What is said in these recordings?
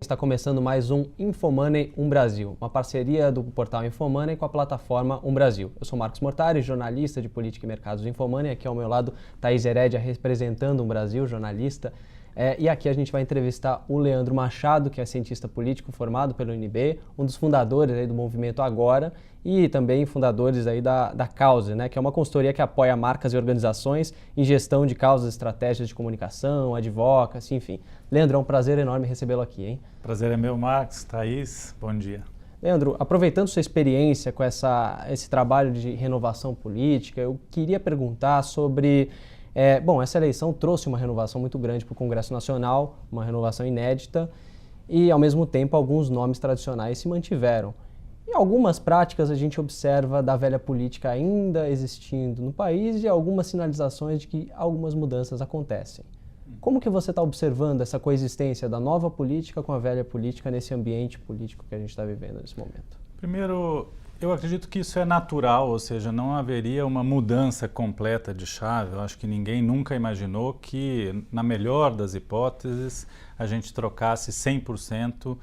está começando mais um Infomoney Brasil, uma parceria do portal Infomoney com a plataforma Brasil. Eu sou Marcos Mortari, jornalista de política e mercados do Infomoney. Aqui ao meu lado, Thaís Herédia, representando Brasil, jornalista. E aqui a gente vai entrevistar o Leandro Machado, que é cientista político formado pela UNB, um dos fundadores aí do movimento Agora e também fundadores aí da Cause, né, que é uma consultoria que apoia marcas e organizações em gestão de causas, estratégias de comunicação, advocacy, enfim. Leandro, é um prazer enorme recebê-lo aqui, hein? Prazer é meu, Marcos. Thaís, bom dia. Leandro, aproveitando sua experiência com esse trabalho de renovação política, eu queria perguntar sobre... essa eleição trouxe uma renovação muito grande para o Congresso Nacional, uma renovação inédita, e ao mesmo tempo alguns nomes tradicionais se mantiveram. E algumas práticas a gente observa da velha política ainda existindo no país e algumas sinalizações de que algumas mudanças acontecem. Como que você está observando essa coexistência da nova política com a velha política nesse ambiente político que a gente está vivendo nesse momento? Primeiro, eu acredito que isso é natural, ou seja, não haveria uma mudança completa de chave. Eu acho que ninguém nunca imaginou que, na melhor das hipóteses, a gente trocasse 100%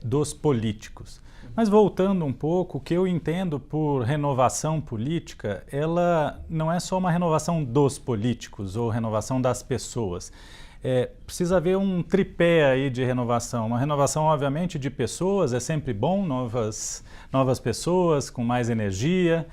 dos políticos. Mas voltando um pouco, o que eu entendo por renovação política, ela não é só uma renovação dos políticos ou renovação das pessoas. Precisa haver um tripé aí de renovação. Uma renovação, obviamente, de pessoas, é sempre bom, novas pessoas com mais energia,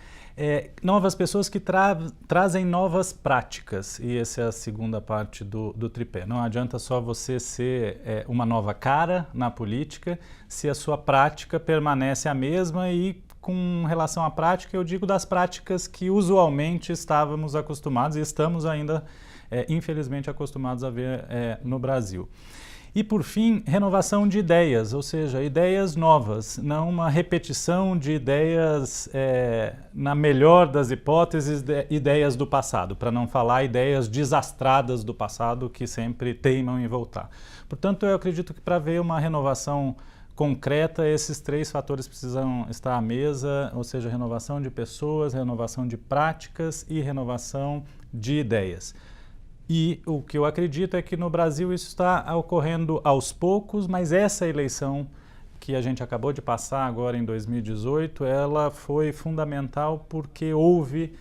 novas pessoas que trazem novas práticas, e essa é a segunda parte do tripé. Não adianta só você ser uma nova cara na política se a sua prática permanece a mesma, e com relação à prática eu digo das práticas que usualmente estávamos acostumados e estamos ainda infelizmente acostumados a ver no Brasil. E, por fim, renovação de ideias, ou seja, ideias novas, não uma repetição de ideias, na melhor das hipóteses, ideias do passado, para não falar ideias desastradas do passado que sempre teimam em voltar. Portanto, eu acredito que para haver uma renovação concreta, esses três fatores precisam estar à mesa, ou seja, renovação de pessoas, renovação de práticas e renovação de ideias. E o que eu acredito é que no Brasil isso está ocorrendo aos poucos, mas essa eleição que a gente acabou de passar agora em 2018, ela foi fundamental porque houve,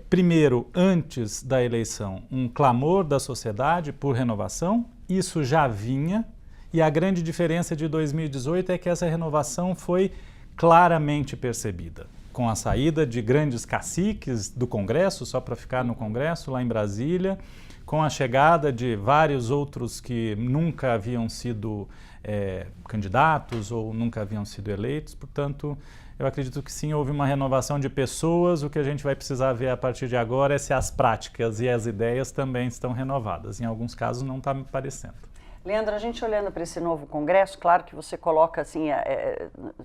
primeiro, antes da eleição, um clamor da sociedade por renovação, isso já vinha, e a grande diferença de 2018 é que essa renovação foi claramente percebida. Com a saída de grandes caciques do Congresso, só para ficar no Congresso, lá em Brasília, com a chegada de vários outros que nunca haviam sido candidatos ou nunca haviam sido eleitos. Portanto, eu acredito que sim, houve uma renovação de pessoas. O que a gente vai precisar ver a partir de agora é se as práticas e as ideias também estão renovadas. Em alguns casos não está me parecendo. Leandro, a gente olhando para esse novo Congresso, claro que você coloca assim,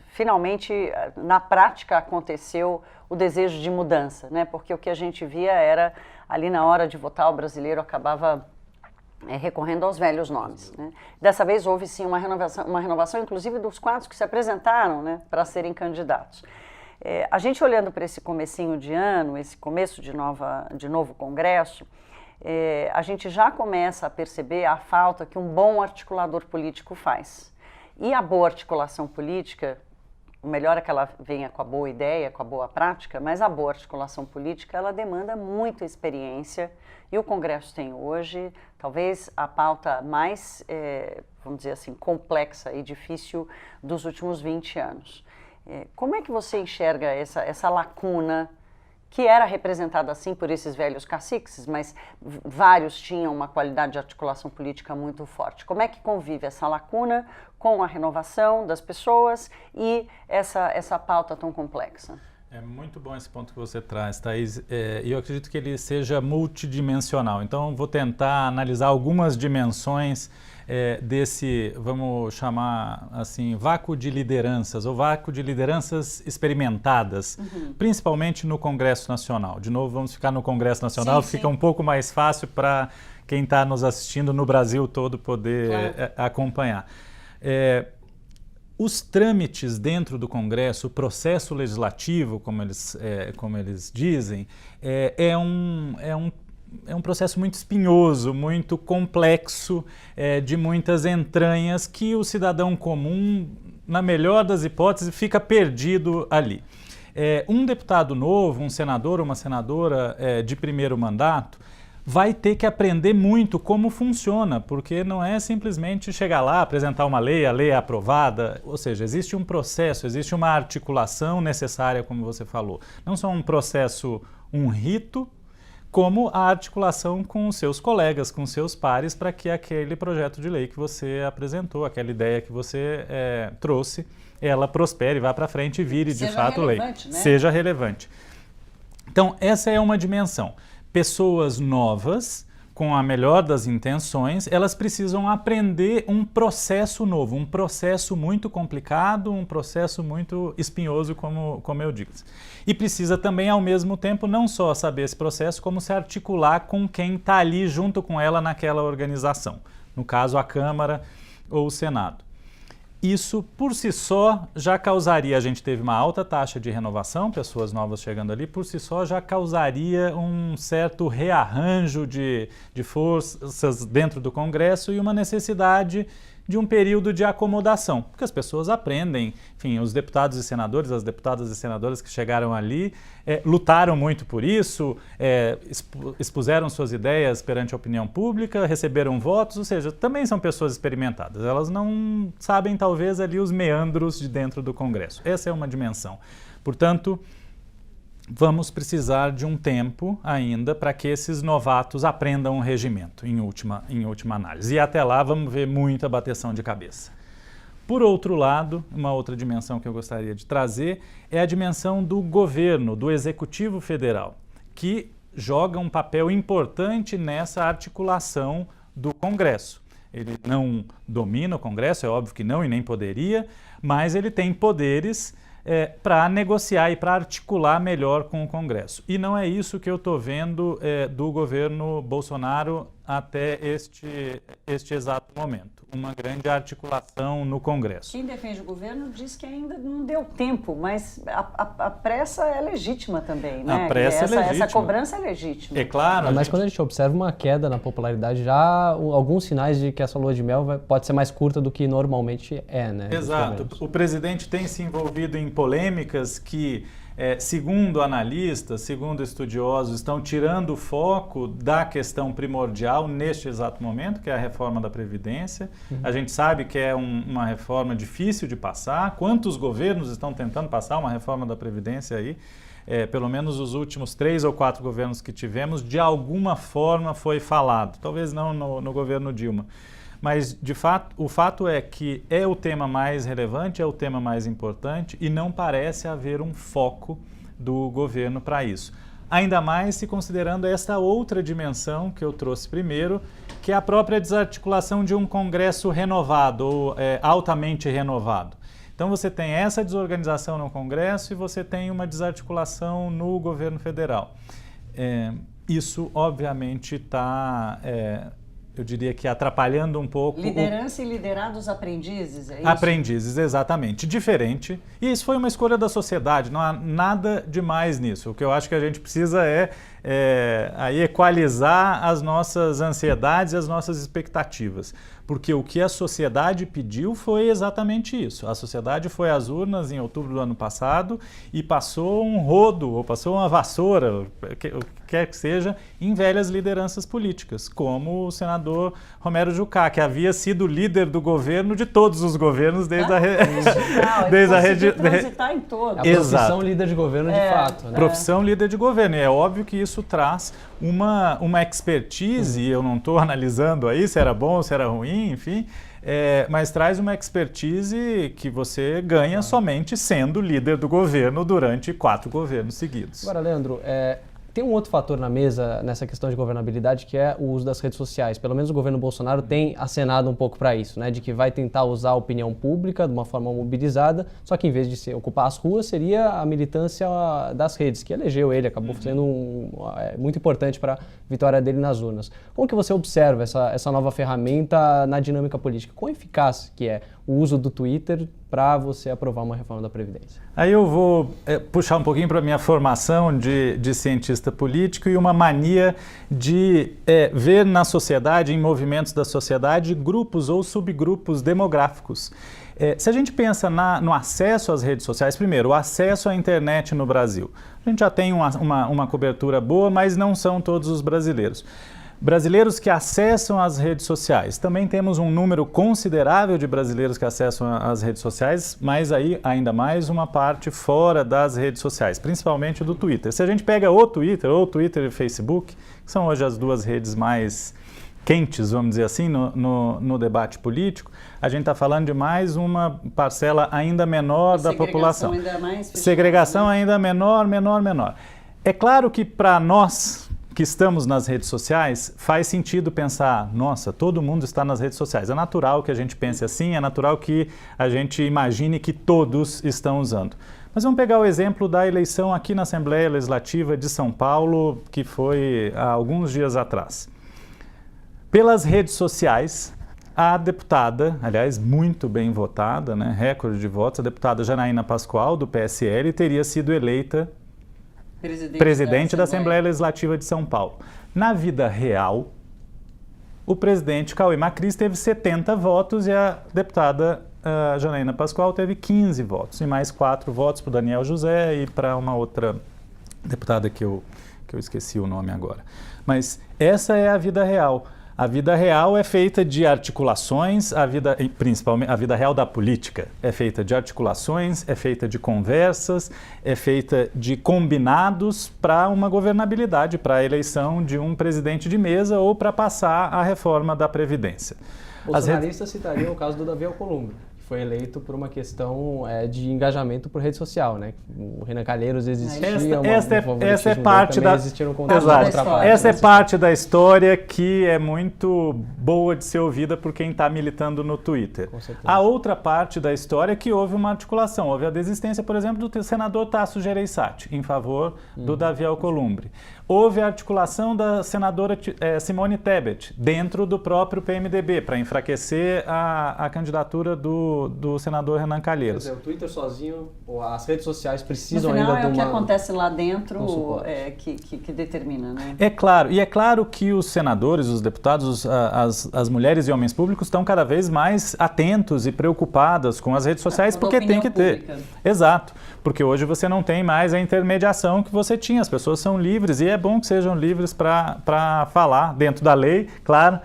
finalmente na prática aconteceu o desejo de mudança, né? Porque o que a gente via era, ali na hora de votar, o brasileiro acabava recorrendo aos velhos nomes, né? Dessa vez houve sim uma renovação inclusive dos quadros que se apresentaram, né, para serem candidatos. A gente olhando para esse comecinho de ano, esse começo de novo Congresso, a gente já começa a perceber a falta que um bom articulador político faz. E a boa articulação política, o melhor é que ela venha com a boa ideia, com a boa prática, mas a boa articulação política, ela demanda muita experiência, e o Congresso tem hoje, talvez, a pauta mais, vamos dizer assim, complexa e difícil dos últimos 20 anos. Como é que você enxerga essa lacuna que era representada assim por esses velhos caciques, mas vários tinham uma qualidade de articulação política muito forte? Como é que convive essa lacuna com a renovação das pessoas e essa pauta tão complexa? É muito bom esse ponto que você traz, Thaís, e eu acredito que ele seja multidimensional. Então, vou tentar analisar algumas dimensões desse, vamos chamar assim, vácuo de lideranças ou vácuo de lideranças experimentadas, principalmente no Congresso Nacional. De novo, vamos ficar no Congresso Nacional, sim, fica um pouco mais fácil para quem está nos assistindo no Brasil todo poder acompanhar. Os trâmites dentro do Congresso, o processo legislativo, como eles dizem, um processo muito espinhoso, muito complexo, de muitas entranhas, que o cidadão comum, na melhor das hipóteses, fica perdido ali. Um deputado novo, um senador ou uma senadora de primeiro mandato, vai ter que aprender muito como funciona, porque não é simplesmente chegar lá, apresentar uma lei, a lei é aprovada, ou seja, existe um processo, existe uma articulação necessária, como você falou. Não só um processo, um rito, como a articulação com os seus colegas, com os seus pares, para que aquele projeto de lei que você apresentou, aquela ideia que você trouxe, ela prospere, vá para frente e vire de fato lei. Né? Seja relevante. Então, essa é uma dimensão. Pessoas novas, com a melhor das intenções, elas precisam aprender um processo novo, um processo muito complicado, um processo muito espinhoso, como eu digo. E precisa também, ao mesmo tempo, não só saber esse processo, como se articular com quem está ali junto com ela naquela organização. No caso, a Câmara ou o Senado. Isso, por si só, já causaria, a gente teve uma alta taxa de renovação, pessoas novas chegando ali, por si só já causaria um certo rearranjo de forças dentro do Congresso e uma necessidade de um período de acomodação, porque as pessoas aprendem, enfim, os deputados e senadores, as deputadas e senadoras que chegaram ali lutaram muito por isso, expuseram suas ideias perante a opinião pública, receberam votos, ou seja, também são pessoas experimentadas, elas não sabem talvez ali os meandros de dentro do Congresso. Essa é uma dimensão. Portanto, vamos precisar de um tempo ainda para que esses novatos aprendam o regimento, em última análise. E até lá vamos ver muita bateção de cabeça. Por outro lado, uma outra dimensão que eu gostaria de trazer é a dimensão do governo, do Executivo Federal, que joga um papel importante nessa articulação do Congresso. Ele não domina o Congresso, é óbvio que não e nem poderia, mas ele tem poderes para negociar e para articular melhor com o Congresso. E não é isso que eu estou vendo do governo Bolsonaro até este exato momento. Uma grande articulação no Congresso. Quem defende o governo diz que ainda não deu tempo, mas a pressa é legítima também, né? A pressa é legítima. Essa cobrança é legítima. É claro. Mas quando a gente observa uma queda na popularidade, já alguns sinais de que essa lua de mel pode ser mais curta do que normalmente né? Exato. O presidente tem se envolvido em polêmicas que, segundo analistas, segundo estudiosos, estão tirando o foco da questão primordial neste exato momento, que é a reforma da Previdência. A gente sabe que é uma reforma difícil de passar. Quantos governos estão tentando passar uma reforma da Previdência aí? Pelo menos os últimos 3 ou 4 governos que tivemos, de alguma forma foi falado. Talvez não no governo Dilma. Mas, de fato, o fato é que é o tema mais relevante, é o tema mais importante e não parece haver um foco do governo para isso. Ainda mais se considerando essa outra dimensão que eu trouxe primeiro, que é a própria desarticulação de um Congresso renovado ou altamente renovado. Então você tem essa desorganização no Congresso e você tem uma desarticulação no governo federal. Isso, obviamente, está... eu diria que atrapalhando um pouco... Liderança e liderados aprendizes, é isso? Aprendizes, exatamente. Diferente. E isso foi uma escolha da sociedade, não há nada demais nisso. O que eu acho que a gente precisa aí equalizar as nossas ansiedades e as nossas expectativas. Porque o que a sociedade pediu foi exatamente isso. A sociedade foi às urnas em outubro do ano passado e passou um rodo, ou passou uma vassoura, o que quer que seja, em velhas lideranças políticas, como o senador Romero Jucá, que havia sido líder do governo de todos os governos desde a rede... transitar em todos. A profissão líder de governo de fato. Né? Profissão líder de governo. E é óbvio que isso traz uma expertise, e eu não estou analisando aí se era bom, se era ruim, enfim, mas traz uma expertise que você ganha somente sendo líder do governo durante 4 governos seguidos. Agora, Leandro, tem um outro fator na mesa nessa questão de governabilidade, que é o uso das redes sociais. Pelo menos o governo Bolsonaro tem acenado um pouco para isso, né? De que vai tentar usar a opinião pública de uma forma mobilizada, só que em vez de ocupar as ruas, seria a militância das redes, que elegeu ele, acabou sendo muito importante para a vitória dele nas urnas. Como que você observa essa nova ferramenta na dinâmica política? Quão eficaz que é o uso do Twitter para você aprovar uma reforma da Previdência? Aí eu vou puxar um pouquinho para a minha formação de cientista político e uma mania de ver na sociedade, em movimentos da sociedade, grupos ou subgrupos demográficos. Se a gente pensa no acesso às redes sociais, primeiro, o acesso à internet no Brasil. A gente já tem uma cobertura boa, mas não são todos os brasileiros. Brasileiros que acessam as redes sociais. Também temos um número considerável de brasileiros que acessam as redes sociais, mas aí ainda mais uma parte fora das redes sociais, principalmente do Twitter. Se a gente pega o Twitter e Facebook, que são hoje as duas redes mais quentes, vamos dizer assim, no debate político, a gente está falando de mais uma parcela ainda menor da população. Ainda mais fechada, segregação né? ainda menor. É claro que para nós que estamos nas redes sociais, faz sentido pensar, nossa, todo mundo está nas redes sociais. É natural que a gente pense assim, é natural que a gente imagine que todos estão usando. Mas vamos pegar o exemplo da eleição aqui na Assembleia Legislativa de São Paulo, que foi há alguns dias atrás. Pelas redes sociais, a deputada, aliás, muito bem votada, né, recorde de votos, a deputada Janaína Pascoal, do PSL, teria sido eleita presidente da Assembleia Legislativa de São Paulo. Na vida real, o presidente Cauê Macris teve 70 votos e a deputada Janaína Pascoal teve 15 votos. E mais 4 votos para o Daniel José e para uma outra deputada que eu esqueci o nome agora. Mas essa é a vida real. A vida real é feita de articulações, principalmente a vida real da política é feita de articulações, é feita de conversas, é feita de combinados para uma governabilidade, para a eleição de um presidente de mesa ou para passar a reforma da Previdência. Bolsonaristas citariam o caso do Davi Alcolumbre, que foi eleito por uma questão de engajamento por rede social, né? O Renan Calheiros existia, essa é parte da essa é parte da história que é muito boa de ser ouvida por quem está militando no Twitter. A outra parte da história é que houve uma articulação, houve a desistência, por exemplo, do senador Tasso Gereissati em favor do Davi Alcolumbre. Houve a articulação da senadora Simone Tebet dentro do próprio PMDB para enfraquecer a candidatura do senador Renan Calheiros. Quer dizer, o Twitter sozinho, ou as redes sociais precisam no final, ainda de uma... é o que acontece lá dentro que determina, né? É claro que os senadores, os deputados, as mulheres e homens públicos estão cada vez mais atentos e preocupadas com as redes sociais, porque tem que ter. Pública. Exato, porque hoje você não tem mais a intermediação que você tinha, as pessoas são livres e é bom que sejam livres para falar, dentro da lei, claro,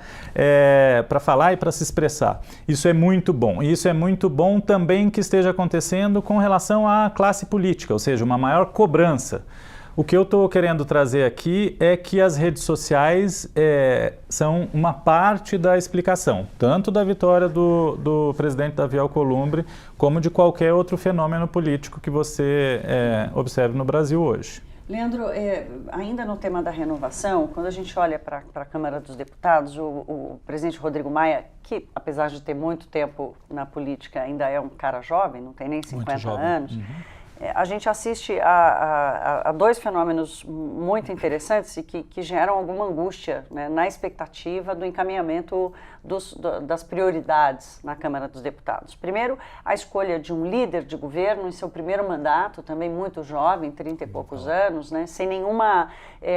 para falar e para se expressar. Isso é muito bom. E isso é muito bom também que esteja acontecendo com relação à classe política, ou seja, uma maior cobrança. O que eu estou querendo trazer aqui é que as redes sociais são uma parte da explicação, tanto da vitória do presidente Davi Alcolumbre, como de qualquer outro fenômeno político que você observe no Brasil hoje. Leandro, ainda no tema da renovação, quando a gente olha para a Câmara dos Deputados, o presidente Rodrigo Maia, que apesar de ter muito tempo na política, ainda é um cara jovem, não tem nem 50 anos, a gente assiste a dois fenômenos muito interessantes e que geram alguma angústia, né, na expectativa do encaminhamento das prioridades na Câmara dos Deputados. Primeiro, a escolha de um líder de governo em seu primeiro mandato, também muito jovem, 30 e poucos anos, né, sem nenhuma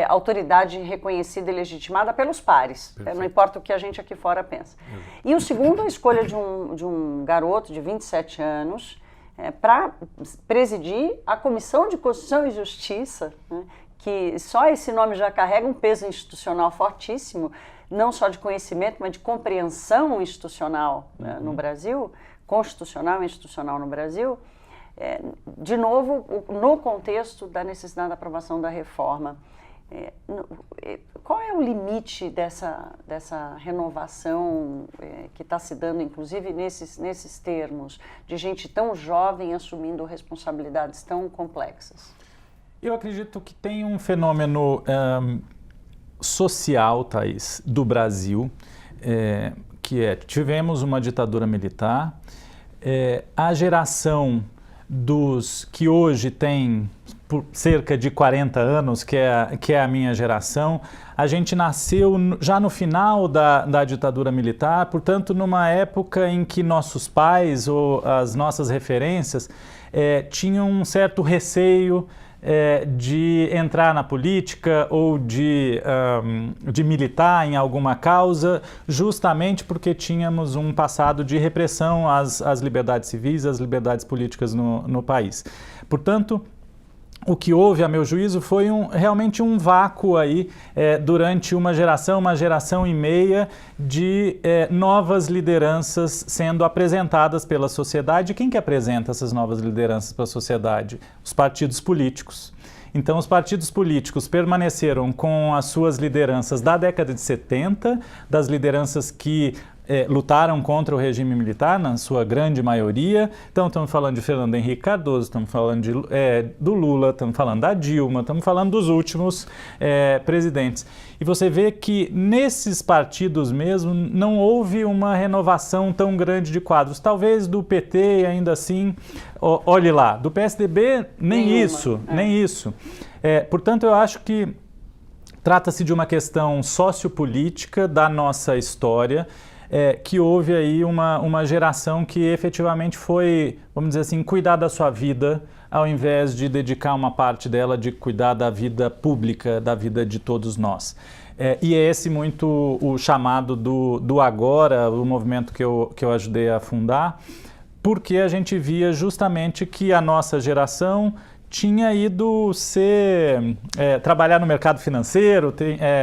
autoridade reconhecida e legitimada pelos pares, não importa o que a gente aqui fora pensa. E o segundo, a escolha de um garoto de 27 anos, para presidir a Comissão de Constituição e Justiça, né, que só esse nome já carrega um peso institucional fortíssimo, não só de conhecimento, mas de compreensão institucional, né, no Brasil, constitucional e institucional no Brasil, de novo, no contexto da necessidade da aprovação da reforma. Qual é o limite dessa renovação que está se dando, inclusive nesses termos, de gente tão jovem assumindo responsabilidades tão complexas? Eu acredito que tem um fenômeno social, Thaís, do Brasil, que tivemos uma ditadura militar, a geração dos que hoje tem por cerca de 40 anos, que é a minha geração, a gente nasceu já no final da ditadura militar, portanto, numa época em que nossos pais ou as nossas referências tinham um certo receio de entrar na política ou de militar em alguma causa, justamente porque tínhamos um passado de repressão às liberdades civis, às liberdades políticas no país. Portanto, o que houve, a meu juízo, foi realmente um vácuo aí durante uma geração e meia de novas lideranças sendo apresentadas pela sociedade. Quem que apresenta essas novas lideranças para a sociedade? Os partidos políticos. Então, os partidos políticos permaneceram com as suas lideranças da década de 70, das lideranças que lutaram contra o regime militar, na sua grande maioria. Então, estamos falando de Fernando Henrique Cardoso, estamos falando do Lula, estamos falando da Dilma, estamos falando dos últimos presidentes. E você vê que nesses partidos mesmo não houve uma renovação tão grande de quadros. Talvez do PT, ainda assim, olhe lá, do PSDB, nem isso. Portanto, eu acho que trata-se de uma questão sociopolítica da nossa história, que houve aí uma geração que efetivamente foi, vamos dizer assim, cuidar da sua vida, ao invés de dedicar uma parte dela de cuidar da vida pública, da vida de todos nós. E é esse muito o chamado do Agora, o movimento que eu ajudei a fundar, porque a gente via justamente que a nossa geração tinha ido trabalhar no mercado financeiro,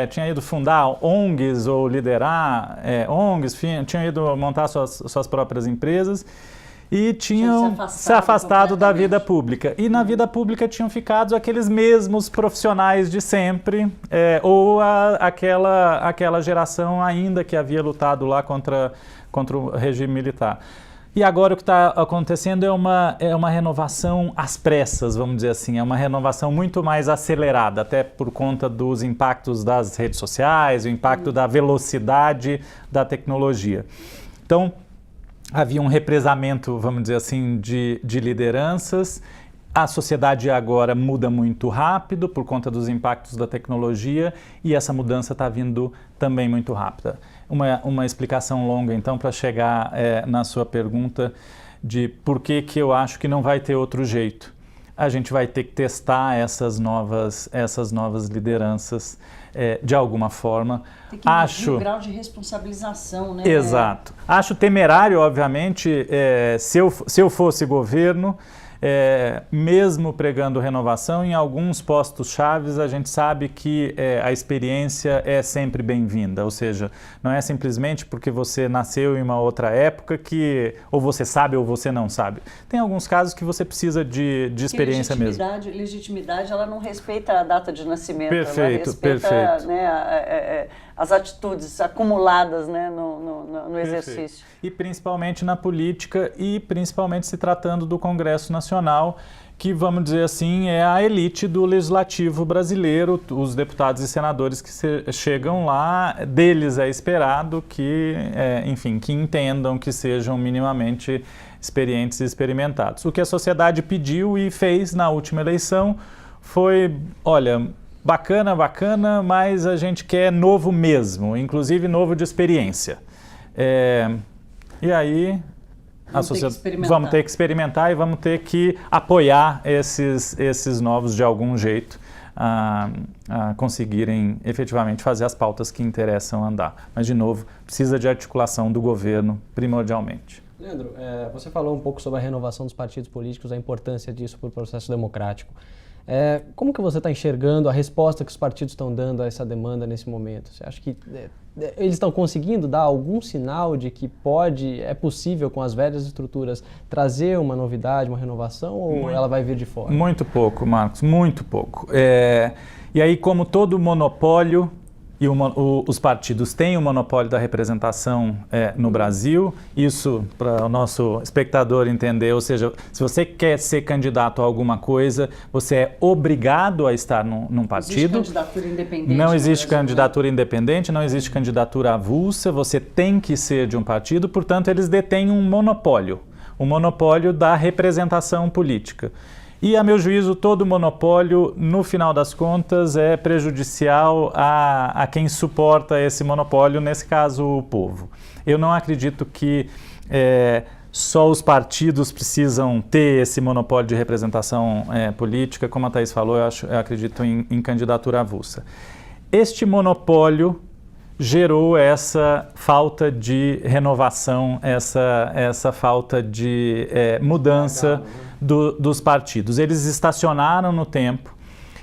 tinha ido fundar ONGs ou liderar ONGs, tinha ido montar suas próprias empresas e tinham se afastado da vida pública. E na vida pública tinham ficado aqueles mesmos profissionais de sempre, ou aquela geração ainda que havia lutado lá contra o regime militar. E agora o que está acontecendo é uma renovação às pressas, vamos dizer assim, é uma renovação muito mais acelerada, até por conta dos impactos das redes sociais, o impacto da velocidade da tecnologia. Então, havia um represamento, vamos dizer assim, de lideranças. A sociedade agora muda muito rápido por conta dos impactos da tecnologia e essa mudança está vindo também muito rápida. Uma explicação longa, então, para chegar na sua pergunta de por que eu acho que não vai ter outro jeito. A gente vai ter que testar essas novas lideranças de alguma forma. Tem que medir o grau de responsabilização, né? Exato. Acho temerário, obviamente, se eu fosse governo, mesmo pregando renovação, em alguns postos chaves a gente sabe que a experiência é sempre bem-vinda, ou seja, não é simplesmente porque você nasceu em uma outra época que ou você sabe ou você não sabe. Tem alguns casos que você precisa de experiência mesmo. Legitimidade, ela não respeita a data de nascimento, perfeito, ela respeita, perfeito. Né, as atitudes acumuladas, né, no exercício. E principalmente na política e principalmente se tratando do Congresso Nacional, que, vamos dizer assim, é a elite do legislativo brasileiro, os deputados e senadores que chegam lá, deles é esperado que, enfim, que entendam, que sejam minimamente experientes e experimentados. O que a sociedade pediu e fez na última eleição foi, olha, bacana, mas a gente quer novo mesmo, inclusive novo de experiência. E aí vamos ter que experimentar e vamos ter que apoiar esses novos de algum jeito a conseguirem efetivamente fazer as pautas que interessam andar. Mas, de novo, precisa de articulação do governo primordialmente. Leandro, você falou um pouco sobre a renovação dos partidos políticos, a importância disso para o processo democrático. Como que você está enxergando a resposta que os partidos estão dando a essa demanda nesse momento? Você acha que eles estão conseguindo dar algum sinal de que é possível, com as velhas estruturas, trazer uma novidade, uma renovação, ou ela vai vir de fora? Muito pouco, Marcos, muito pouco. E aí, como todo monopólio, e os partidos têm o monopólio da representação no Brasil, isso para o nosso espectador entender, ou seja, se você quer ser candidato a alguma coisa, você é obrigado a estar num partido. Não existe candidatura independente. Não existe candidatura independente, não existe candidatura avulsa, você tem que ser de um partido, portanto eles detêm um monopólio, o monopólio da representação política. E, a meu juízo, todo monopólio, no final das contas, é prejudicial a quem suporta esse monopólio, nesse caso, o povo. Eu não acredito que só os partidos precisam ter esse monopólio de representação política. Como a Thaís falou, eu acredito em candidatura avulsa. Este monopólio gerou essa falta de renovação, essa falta de mudança dos partidos. Eles estacionaram no tempo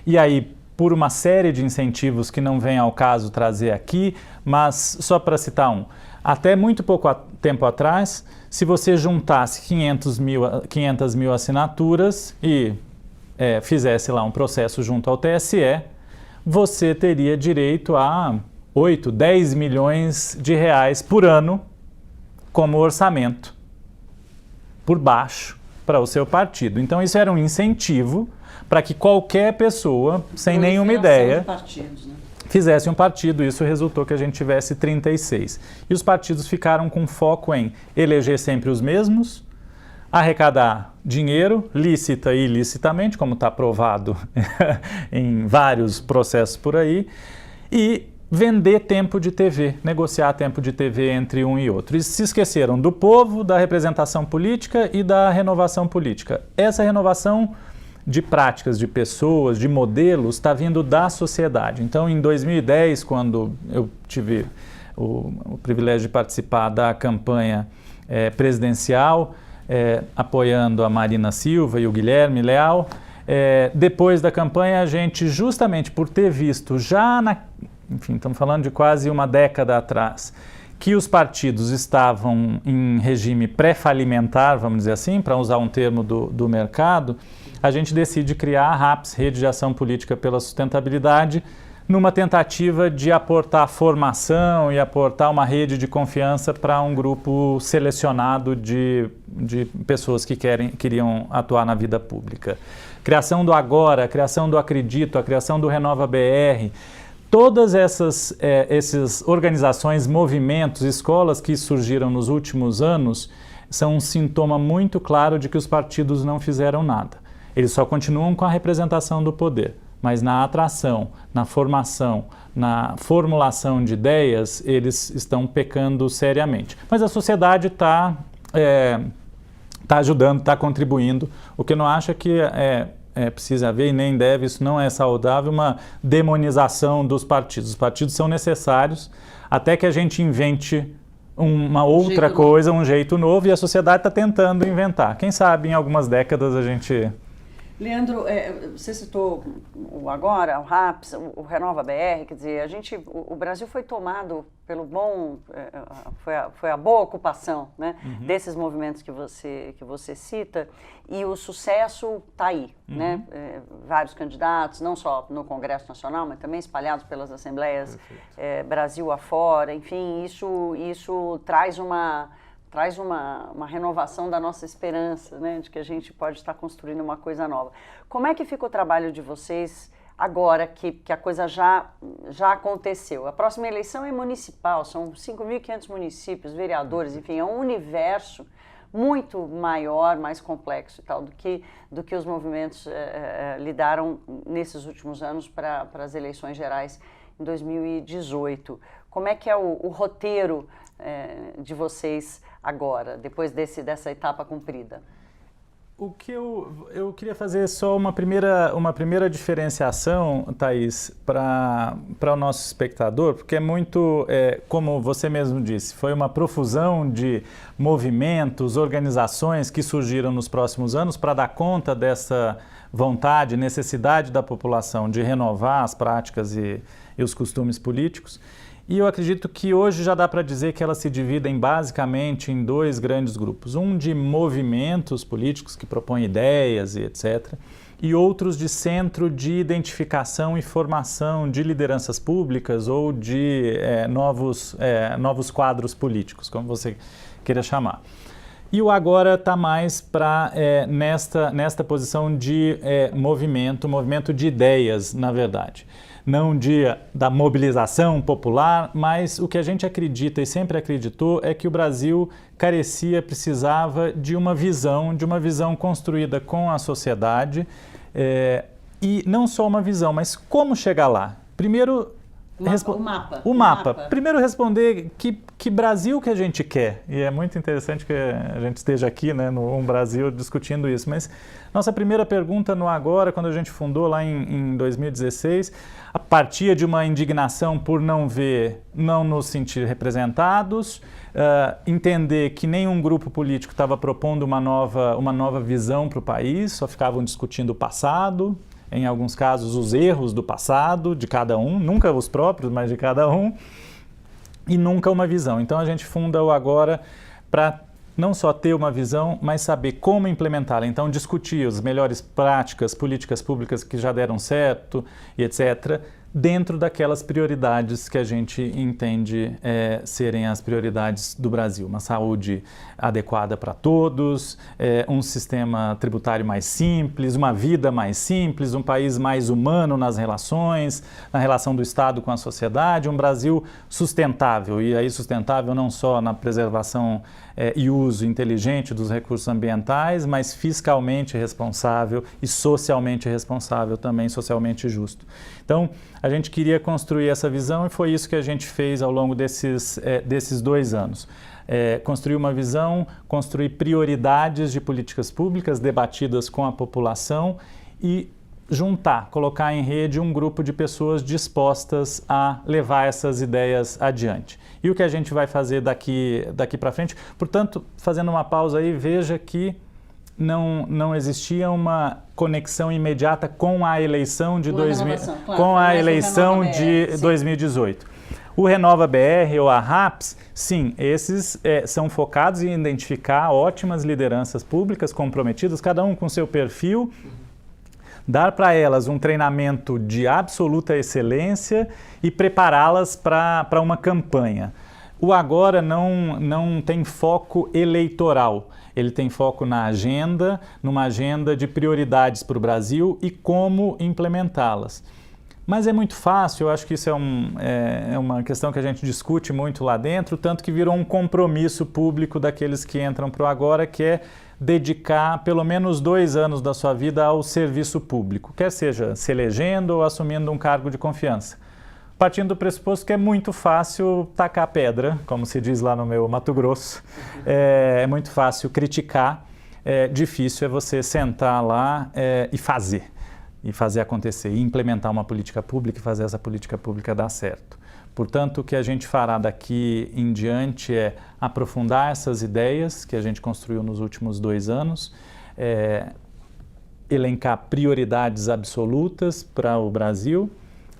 e aí, por uma série de incentivos que não vem ao caso trazer aqui, mas só para citar um, até muito pouco tempo atrás, se você juntasse 500 mil assinaturas e fizesse lá um processo junto ao TSE, você teria direito a 8, 10 milhões de reais por ano como orçamento por baixo para o seu partido. Então isso era um incentivo para que qualquer pessoa, sem nenhuma ideia, fizesse um partido. Isso resultou que a gente tivesse 36. E os partidos ficaram com foco em eleger sempre os mesmos, arrecadar dinheiro, lícita e ilicitamente, como está provado em vários processos por aí, e vender tempo de TV, negociar tempo de TV entre um e outro. E se esqueceram do povo, da representação política e da renovação política. Essa renovação de práticas, de pessoas, de modelos, está vindo da sociedade. Então, em 2010, quando eu tive o privilégio de participar da campanha presidencial, apoiando a Marina Silva e o Guilherme Leal, depois da campanha, a gente, justamente por ter visto enfim, estamos falando de quase uma década atrás, que os partidos estavam em regime pré-falimentar, vamos dizer assim, para usar um termo do mercado, a gente decide criar a RAPS, Rede de Ação Política pela Sustentabilidade, numa tentativa de aportar formação e aportar uma rede de confiança para um grupo selecionado de pessoas que queriam atuar na vida pública. Criação do Agora, a criação do Acredito, a criação do Renova BR, todas essas organizações, movimentos, escolas que surgiram nos últimos anos são um sintoma muito claro de que os partidos não fizeram nada. Eles só continuam com a representação do poder, mas na atração, na formação, na formulação de ideias, eles estão pecando seriamente. Mas a sociedade está ajudando, está contribuindo. O que eu não acho é que precisa haver, e nem deve, isso não é saudável, uma demonização dos partidos. Os partidos são necessários até que a gente invente uma outra coisa, um jeito novo, e a sociedade está tentando inventar. Quem sabe em algumas décadas a gente... Leandro, você citou o Agora, o RAPS, o Renova BR, quer dizer, o Brasil foi tomado pelo foi a boa ocupação, né, desses movimentos que você cita, e o sucesso está aí, né, vários candidatos, não só no Congresso Nacional, mas também espalhados pelas assembleias Brasil afora, enfim, isso traz uma renovação da nossa esperança, né, de que a gente pode estar construindo uma coisa nova. Como é que fica o trabalho de vocês agora que a coisa já aconteceu? A próxima eleição é municipal, são 5.500 municípios, vereadores, enfim, é um universo muito maior, mais complexo e tal, do que os movimentos lidaram nesses últimos anos para as eleições gerais em 2018. Como é que é o roteiro de vocês agora, depois dessa etapa cumprida? O que eu queria fazer só uma primeira diferenciação, Thaís, para o nosso espectador, porque é muito, como você mesmo disse, foi uma profusão de movimentos, organizações que surgiram nos próximos anos para dar conta dessa vontade, necessidade da população de renovar as práticas e os costumes políticos. E eu acredito que hoje já dá para dizer que elas se dividem basicamente em dois grandes grupos. Um de movimentos políticos que propõem ideias e etc. E outros de centro de identificação e formação de lideranças públicas ou de novos quadros políticos, como você queira chamar. E o Agora está mais nesta posição de movimento de ideias, na verdade. não da mobilização popular, mas o que a gente acredita e sempre acreditou é que o Brasil precisava de uma visão construída com a sociedade, e não só uma visão, mas como chegar lá. Primeiro, o mapa. Primeiro responder que Brasil que a gente quer. E é muito interessante que a gente esteja aqui, né, no Brasil discutindo isso. Mas nossa primeira pergunta no Agora, quando a gente fundou lá em 2016, partia de uma indignação por não nos sentir representados, entender que nenhum grupo político estava propondo uma nova visão para o país, só ficavam discutindo o passado, em alguns casos os erros do passado, de cada um, nunca os próprios, mas de cada um, e nunca uma visão. Então a gente funda o Agora para não só ter uma visão, mas saber como implementá-la. Então discutir as melhores práticas, políticas públicas que já deram certo e etc., dentro daquelas prioridades que a gente entende serem as prioridades do Brasil. Uma saúde adequada para todos, um sistema tributário mais simples, uma vida mais simples, um país mais humano nas relações, na relação do Estado com a sociedade, um Brasil sustentável, e aí sustentável não só na preservação e uso inteligente dos recursos ambientais, mas fiscalmente responsável e socialmente responsável também, socialmente justo. Então, a gente queria construir essa visão e foi isso que a gente fez ao longo desses 2 anos. Construir uma visão, construir prioridades de políticas públicas debatidas com a população e colocar em rede um grupo de pessoas dispostas a levar essas ideias adiante. E o que a gente vai fazer daqui para frente? Portanto, fazendo uma pausa aí, veja que não existia uma conexão imediata com a eleição de 2018. O Renova BR ou a RAPS, sim, esses são focados em identificar ótimas lideranças públicas comprometidas, cada um com seu perfil, dar para elas um treinamento de absoluta excelência e prepará-las para uma campanha. O Agora não tem foco eleitoral, ele tem foco na agenda, numa agenda de prioridades para o Brasil e como implementá-las. Mas é muito fácil, eu acho que isso é uma questão que a gente discute muito lá dentro, tanto que virou um compromisso público daqueles que entram para o Agora, que é dedicar pelo menos 2 anos da sua vida ao serviço público, quer seja se elegendo ou assumindo um cargo de confiança. Partindo do pressuposto que é muito fácil tacar pedra, como se diz lá no meu Mato Grosso, é muito fácil criticar, difícil é você sentar lá e fazer acontecer, e implementar uma política pública e fazer essa política pública dar certo. Portanto, o que a gente fará daqui em diante é aprofundar essas ideias que a gente construiu nos últimos 2 anos, elencar prioridades absolutas para o Brasil,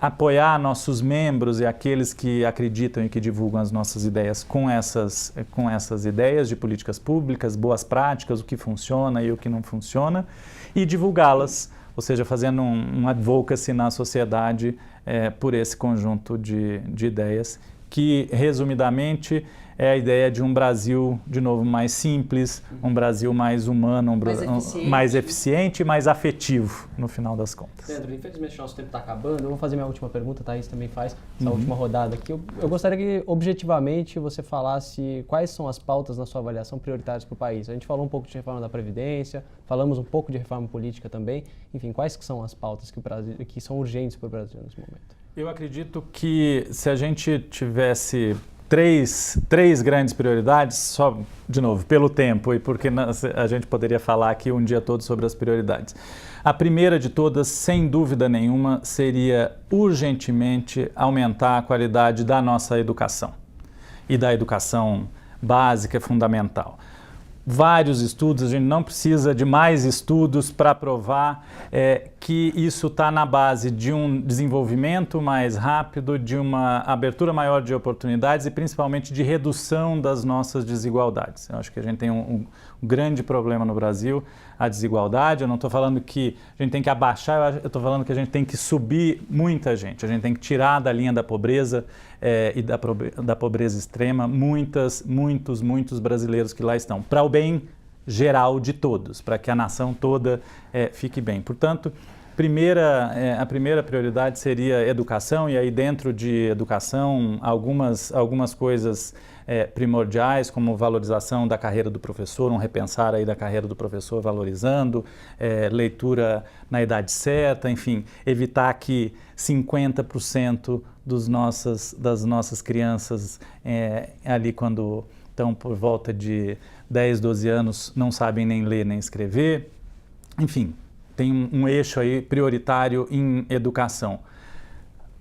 apoiar nossos membros e aqueles que acreditam e que divulgam as nossas ideias com essas ideias de políticas públicas, boas práticas, o que funciona e o que não funciona, e divulgá-las, ou seja, fazendo um advocacy na sociedade por esse conjunto de ideias, que, resumidamente, é a ideia de um Brasil, de novo, mais simples, um Brasil mais humano, mais eficiente e mais afetivo, no final das contas. Pedro, infelizmente nosso tempo está acabando. Eu vou fazer minha última pergunta, a Thaís também faz essa última rodada aqui. Eu gostaria que, objetivamente, você falasse quais são as pautas, na sua avaliação, prioritárias para o país. A gente falou um pouco de reforma da Previdência, falamos um pouco de reforma política também. Enfim, quais que são as pautas que são urgentes para o Brasil nesse momento? Eu acredito que se a gente tivesse três grandes prioridades, só, de novo, pelo tempo e porque a gente poderia falar aqui um dia todo sobre as prioridades. A primeira de todas, sem dúvida nenhuma, seria urgentemente aumentar a qualidade da nossa educação e da educação básica fundamental. Vários estudos, a gente não precisa de mais estudos para provar que isso está na base de um desenvolvimento mais rápido, de uma abertura maior de oportunidades e principalmente de redução das nossas desigualdades. Eu acho que a gente tem um grande problema no Brasil, a desigualdade. Eu não estou falando que a gente tem que abaixar, eu estou falando que a gente tem que subir muita gente, a gente tem que tirar da linha da pobreza e da pobreza extrema muitos brasileiros que lá estão, para o bem geral de todos, para que a nação toda fique bem. Portanto, A primeira prioridade seria educação, e aí dentro de educação algumas coisas primordiais, como valorização da carreira do professor, um repensar aí da carreira do professor valorizando, leitura na idade certa, enfim, evitar que 50% das nossas crianças ali quando estão por volta de 10, 12 anos não sabem nem ler nem escrever. Enfim, tem um eixo aí prioritário em educação.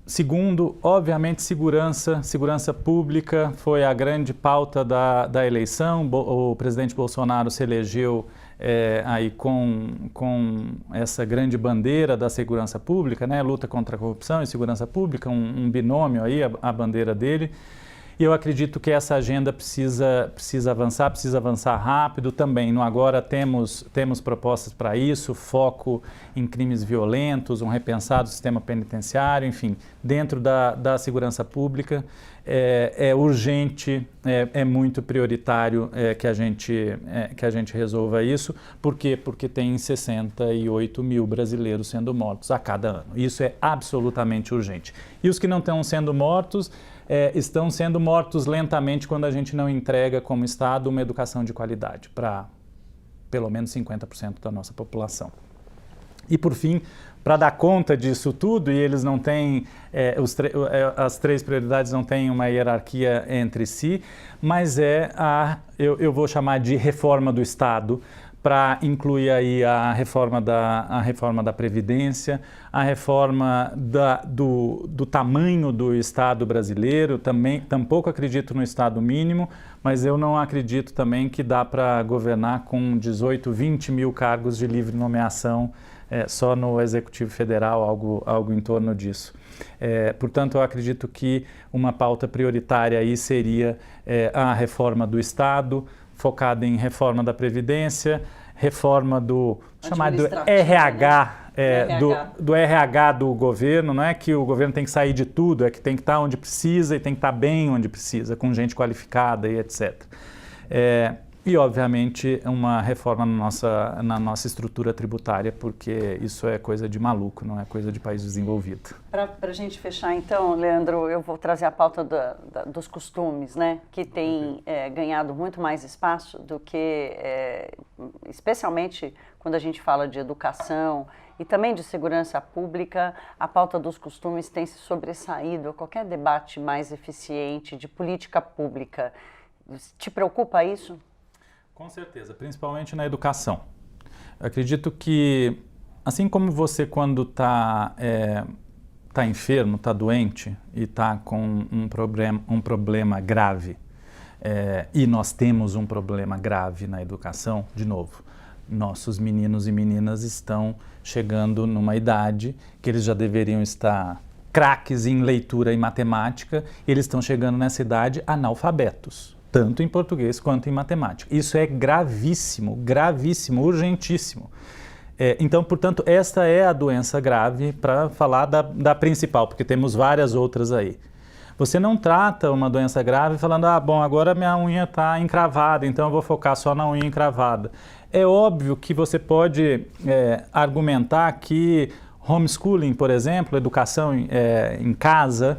Segundo, obviamente, segurança pública foi a grande pauta da eleição. O presidente Bolsonaro se elegeu aí com essa grande bandeira da segurança pública, né? Luta contra a corrupção e segurança pública, um binômio aí, a bandeira dele. E eu acredito que essa agenda precisa avançar rápido também. No Agora temos propostas para isso, foco em crimes violentos, um repensado sistema penitenciário, enfim, dentro da segurança pública. É urgente, é muito prioritário que a gente resolva isso. Por quê? Porque tem 68 mil brasileiros sendo mortos a cada ano. Isso é absolutamente urgente. E os que não estão sendo mortos estão sendo mortos lentamente quando a gente não entrega como Estado uma educação de qualidade para pelo menos 50% da nossa população. E por fim, para dar conta disso tudo, e eles não têm, as três prioridades não têm uma hierarquia entre si, mas eu vou chamar de reforma do Estado, para incluir aí a reforma da Previdência, a reforma do tamanho do Estado brasileiro. Tampouco acredito no Estado mínimo, mas eu não acredito também que dá para governar com 18, 20 mil cargos de livre nomeação só no Executivo Federal, algo em torno disso. Portanto, eu acredito que uma pauta prioritária aí seria a reforma do Estado, focada em reforma da Previdência, reforma do RH, né? do RH do governo. Não é que o governo tem que sair de tudo, é que tem que estar onde precisa e tem que estar bem onde precisa, com gente qualificada e etc. E, obviamente, uma reforma na nossa estrutura tributária, porque isso é coisa de maluco, não é coisa de país desenvolvido. Para a gente fechar, então, Leandro, eu vou trazer a pauta dos costumes, né, que tem ganhado muito mais espaço do que, especialmente quando a gente fala de educação e também de segurança pública, a pauta dos costumes tem se sobressaído a qualquer debate mais eficiente de política pública. Te preocupa isso? Com certeza, principalmente na educação. Eu acredito que, assim como você quando está enfermo, está doente e está com um problema grave, e nós temos um problema grave na educação, de novo, nossos meninos e meninas estão chegando numa idade que eles já deveriam estar craques em leitura e matemática, e eles estão chegando nessa idade analfabetos, tanto em português quanto em matemática. Isso é gravíssimo, gravíssimo, urgentíssimo. Então, portanto, esta é a doença grave para falar da principal, porque temos várias outras aí. Você não trata uma doença grave falando, bom, agora minha unha está encravada, então eu vou focar só na unha encravada. É óbvio que você pode argumentar que homeschooling, por exemplo, educação em casa,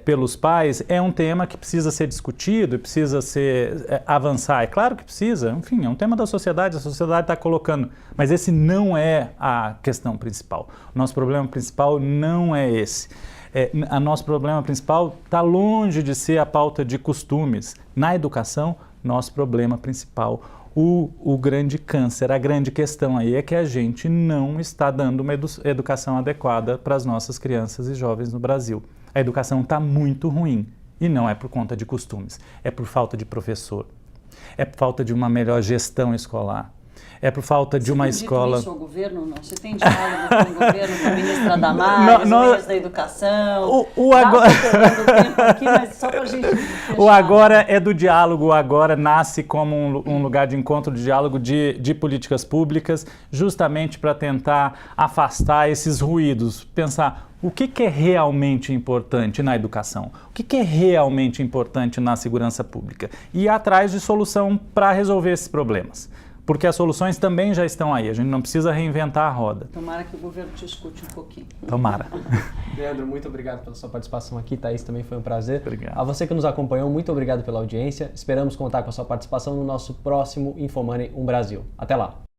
pelos pais, é um tema que precisa ser discutido, precisa avançar. É claro que precisa, enfim, é um tema da sociedade, a sociedade está colocando, mas esse não é a questão principal. O nosso problema principal não é esse. O nosso problema principal está longe de ser a pauta de costumes. Na educação, nosso problema principal, o grande câncer, a grande questão aí é que a gente não está dando uma educação adequada para as nossas crianças e jovens no Brasil. A educação está muito ruim e não é por conta de costumes, é por falta de professor, é por falta de uma melhor gestão escolar, é por falta de uma escola... Você tem dito isso ao governo, não? Você tem diálogo com o governo, com a ministra Damares, o ministro da Educação? O Agora é do diálogo, o Agora nasce como um lugar de encontro, de diálogo de políticas públicas, justamente para tentar afastar esses ruídos, pensar o que é realmente importante na educação, o que é realmente importante na segurança pública e ir atrás de solução para resolver esses problemas. porque as soluções também já estão aí, a gente não precisa reinventar a roda. Tomara que o governo te escute um pouquinho. Tomara. Leandro, muito obrigado pela sua participação aqui. Thaís, também foi um prazer. Obrigado. A você que nos acompanhou, muito obrigado pela audiência. Esperamos contar com a sua participação no nosso próximo InfoMoney Brasil. Até lá.